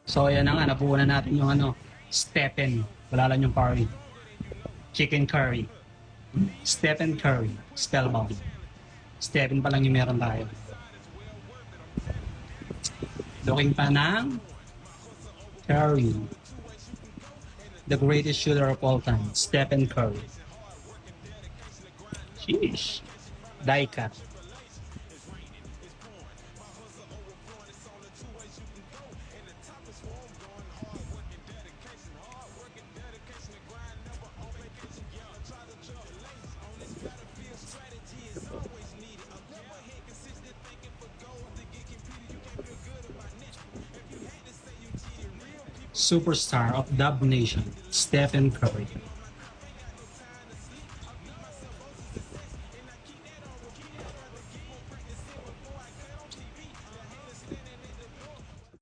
So, ayan na nga, nabuo na natin yung Stephen. Wala lang yung curry. Chicken curry. Stephen curry. Spellbound. Stephen pa lang yung meron tayo. Looking pa ng curry. The greatest shooter of all time. Stephen Curry. Sheesh. Die cut. Superstar of Dub Nation, Stephen Curry.